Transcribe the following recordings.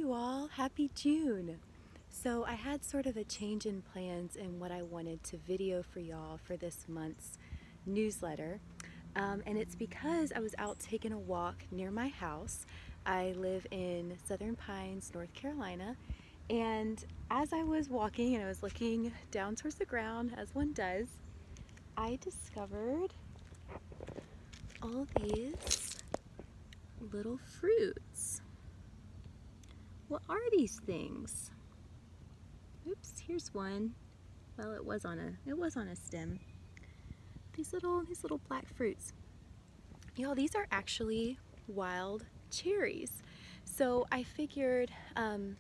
you all, happy June. So I had sort of a change in plans in what I wanted to video for y'all for this month's newsletter. And it's because I was out taking a walk near my house. I live in Southern Pines, North Carolina. And as I was walking and I was looking down towards the ground, as one does, I discovered all these little fruits. What are these things? Oops, here's one. Well, it was on a stem. These little black fruits. Y'all, these are actually wild cherries. So I figured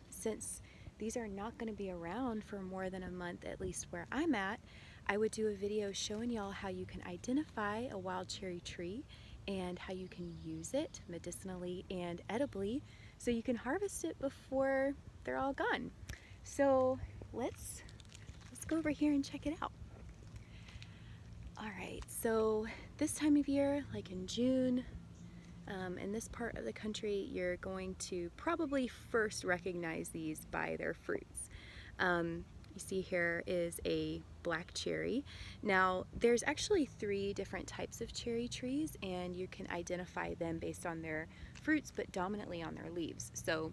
since these are not going to be around for more than a month, at least where I'm at, I would do a video showing y'all how you can identify a wild cherry tree and how you can use it medicinally and edibly so you can harvest it before they're all gone. So let's go over here and check it out. All right, so this time of year, like in June, in this part of the country, you're going to probably first recognize these by their fruits. You see here is a black cherry. Now, there's actually 3 different types of cherry trees, and you can identify them based on their fruits, but dominantly on their leaves. So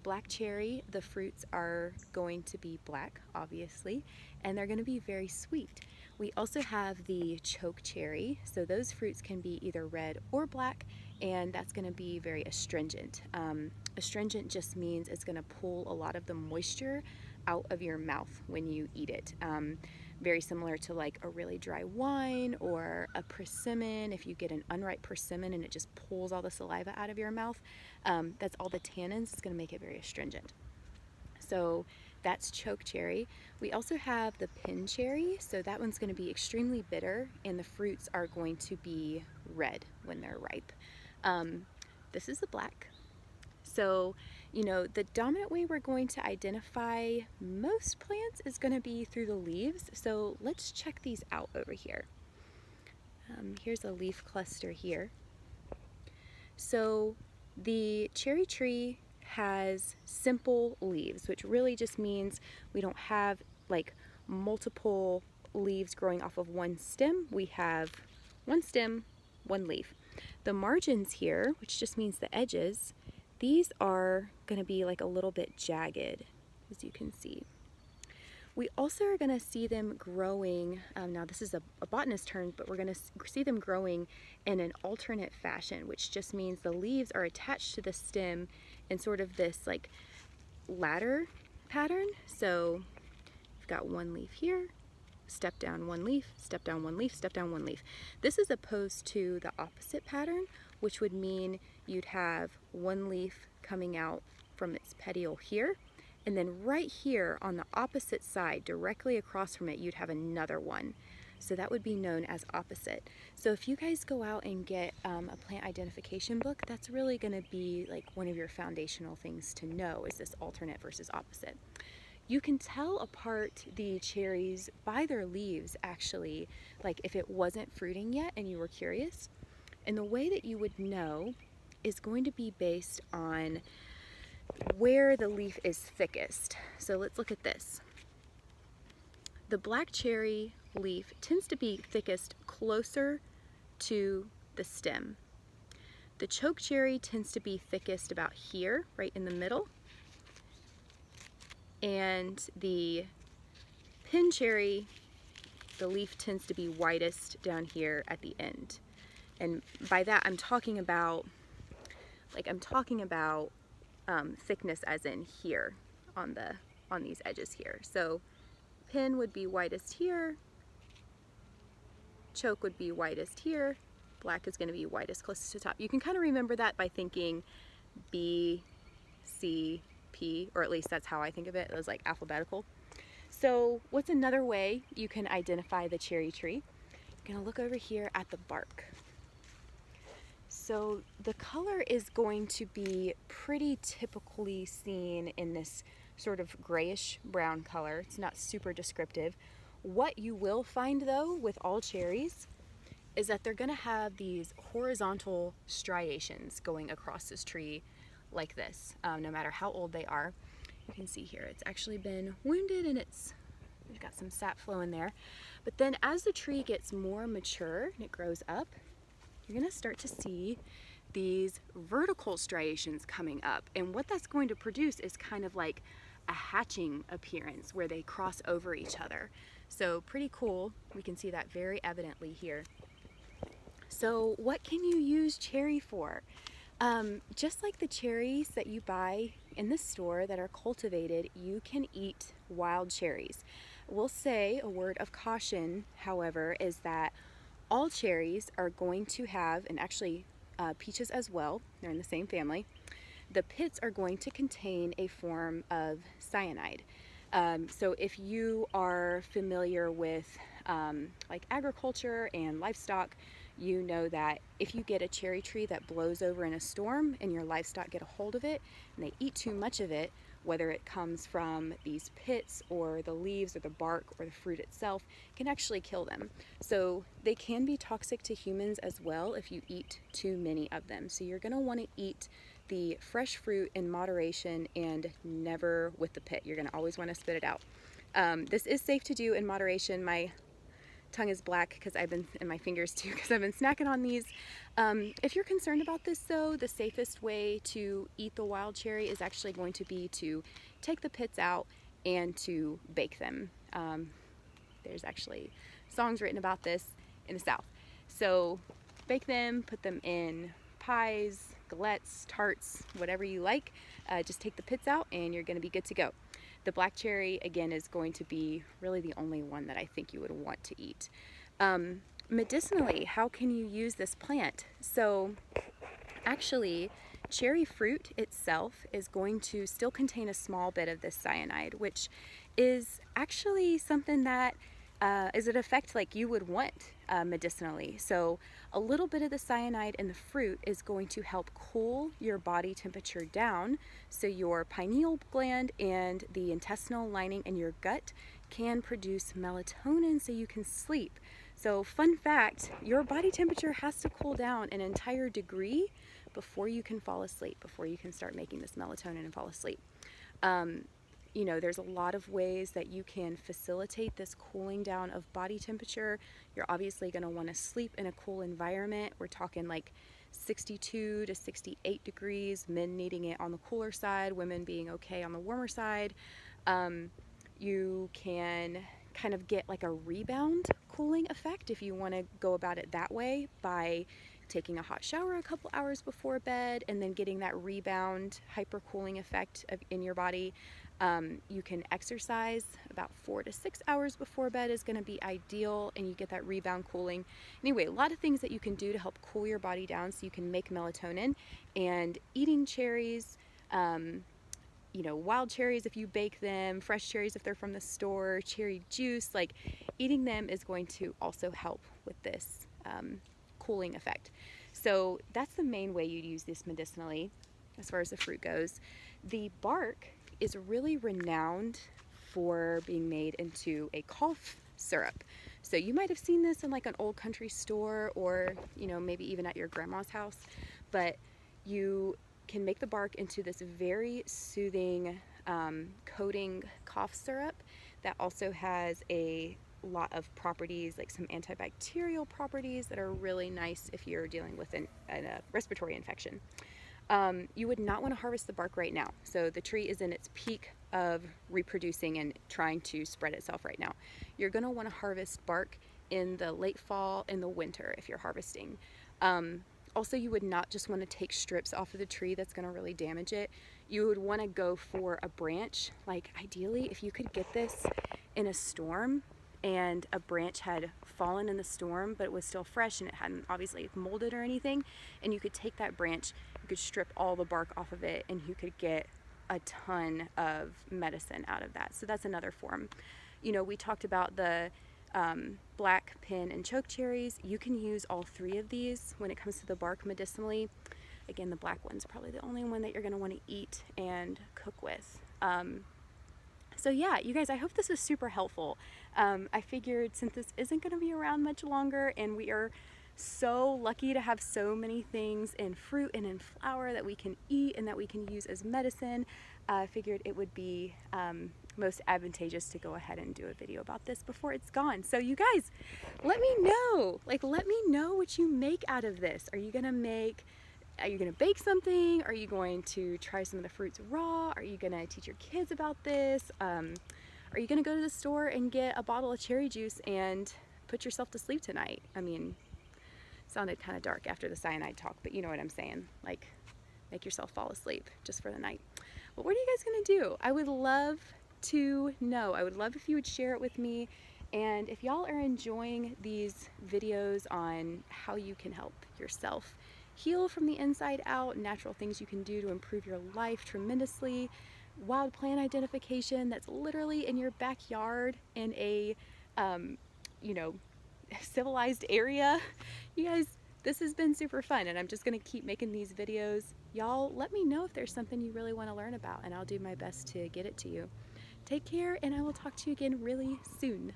black cherry, the fruits are going to be black, obviously, and they're going to be very sweet. We also have the choke cherry, so those fruits can be either red or black, and that's going to be very astringent. Astringent just means it's going to pull a lot of the moisture out of your mouth when you eat it. Very similar to like a really dry wine or a persimmon. If you get an unripe persimmon and it just pulls all the saliva out of your mouth, that's all the tannins. It's going to make it very astringent. So that's choke cherry. We also have the pin cherry, so that one's going to be extremely bitter, and the fruits are going to be red when they're ripe. This is the black. So, you know, the dominant way we're going to identify most plants is going to be through the leaves. So let's check these out over here. Here's a leaf cluster here. So the cherry tree has simple leaves, which really just means we don't have like multiple leaves growing off of one stem. We have one stem, one leaf. The margins here, which just means the edges, these are going to be like a little bit jagged, as you can see. We also are going to see them growing, now this is a botanist term, but we're going to see them growing in an alternate fashion, which just means the leaves are attached to the stem in sort of this like ladder pattern. So you've got one leaf here, step down one leaf, step down one leaf, step down one leaf. This is opposed to the opposite pattern, which would mean you'd have one leaf coming out from its petiole here, and then right here on the opposite side, directly across from it, you'd have another one. So that would be known as opposite. So if you guys go out and get a plant identification book, that's really going to be like one of your foundational things to know, is this alternate versus opposite. You can tell apart the cherries by their leaves, actually, like if it wasn't fruiting yet and you were curious. And the way that you would know is going to be based on where the leaf is thickest. So let's look at this. The black cherry leaf tends to be thickest closer to the stem. The choke cherry tends to be thickest about here, right in the middle. And the pin cherry, the leaf tends to be widest down here at the end. And by that I'm talking about thickness as in here on these edges here. So pin would be widest here, choke would be widest here, black is going to be widest closest to the top. You can kind of remember that by thinking B, C, P, or at least that's how I think of it. It was like alphabetical. So what's another way you can identify the cherry tree? You're going to look over here at the bark. So the color is going to be pretty typically seen in this sort of grayish brown color. It's not super descriptive. What you will find though with all cherries is that they're going to have these horizontal striations going across this tree like this, no matter how old they are. You can see here it's actually been wounded and we've got some sap flow in there. But then as the tree gets more mature and it grows up, you're gonna start to see these vertical striations coming up. And what that's going to produce is kind of like a hatching appearance where they cross over each other. So pretty cool. We can see that very evidently here. So what can you use cherry for? Just like the cherries that you buy in the store that are cultivated, you can eat wild cherries. We'll say a word of caution, however, is that all cherries are going to have, and actually peaches as well, they're in the same family, the pits are going to contain a form of cyanide. So if you are familiar with like agriculture and livestock, you know that if you get a cherry tree that blows over in a storm and your livestock get a hold of it and they eat too much of it, whether it comes from these pits or the leaves or the bark or the fruit itself, can actually kill them. So they can be toxic to humans as well if you eat too many of them. So you're going to want to eat the fresh fruit in moderation and never with the pit. You're going to always want to spit it out. This is safe to do in moderation. My tongue is black because and my fingers too, because I've been snacking on these. If you're concerned about this though, the safest way to eat the wild cherry is actually going to be to take the pits out and to bake them. There's actually songs written about this in the South. So bake them, put them in pies, galettes, tarts, whatever you like. Just take the pits out and you're going to be good to go. The black cherry, again, is going to be really the only one that I think you would want to eat. Medicinally, how can you use this plant? So actually, cherry fruit itself is going to still contain a small bit of this cyanide, which is actually something that is an effect like you would want medicinally. So a little bit of the cyanide in the fruit is going to help cool your body temperature down, so your pineal gland and the intestinal lining in your gut can produce melatonin so you can sleep. So fun fact, your body temperature has to cool down an entire degree before you can fall asleep, before you can start making this melatonin and fall asleep. You know, there's a lot of ways that you can facilitate this cooling down of body temperature. You're obviously going to want to sleep in a cool environment. We're talking like 62 to 68 degrees, men needing it on the cooler side, women being okay on the warmer side. You can kind of get like a rebound cooling effect if you want to go about it that way, by taking a hot shower a couple hours before bed and then getting that rebound hypercooling effect in your body. You can exercise about 4 to 6 hours before bed is going to be ideal, and you get that rebound cooling. Anyway, a lot of things that you can do to help cool your body down so you can make melatonin. And eating cherries, you know, wild cherries if you bake them, fresh cherries if they're from the store, cherry juice, like eating them is going to also help with this cooling effect. So that's the main way you'd use this medicinally as far as the fruit goes. The bark is really renowned for being made into a cough syrup. So you might have seen this in like an old country store, or, you know, maybe even at your grandma's house, but you can make the bark into this very soothing coating cough syrup that also has a lot of properties, like some antibacterial properties that are really nice if you're dealing with a respiratory infection. You would not want to harvest the bark right now. So the tree is in its peak of reproducing and trying to spread itself right now. You're going to want to harvest bark in the late fall and the winter if you're harvesting. Also, you would not just want to take strips off of the tree. That's going to really damage it. You would want to go for a branch. Like ideally, if you could get this in a storm and a branch had fallen in the storm, but it was still fresh and it hadn't obviously molded or anything, and you could take that branch, you could strip all the bark off of it, and you could get a ton of medicine out of that. So that's another form. You know, we talked about the black, pin, and choke cherries. You can use all three of these when it comes to the bark medicinally. Again, the black one's probably the only one that you're going to want to eat and cook with. So yeah, you guys, I hope this was super helpful. I figured since this isn't going to be around much longer and we are so lucky to have so many things in fruit and in flour that we can eat and that we can use as medicine. I figured it would be most advantageous to go ahead and do a video about this before it's gone. So you guys, let me know, let me know what you make out of this. Are you gonna bake something? Are you going to try some of the fruits raw? Are you gonna teach your kids about this? Are you gonna go to the store and get a bottle of cherry juice and put yourself to sleep tonight? I mean, sounded kind of dark after the cyanide talk, but you know what I'm saying. Like, make yourself fall asleep just for the night. But what are you guys gonna do? I would love to know. I would love if you would share it with me. And if y'all are enjoying these videos on how you can help yourself heal from the inside out, natural things you can do to improve your life tremendously, wild plant identification that's literally in your backyard in a, you know, civilized area. You guys, this has been super fun, and I'm just gonna keep making these videos. Y'all let me know if there's something you really want to learn about, and I'll do my best to get it to you. Take care, and I will talk to you again really soon.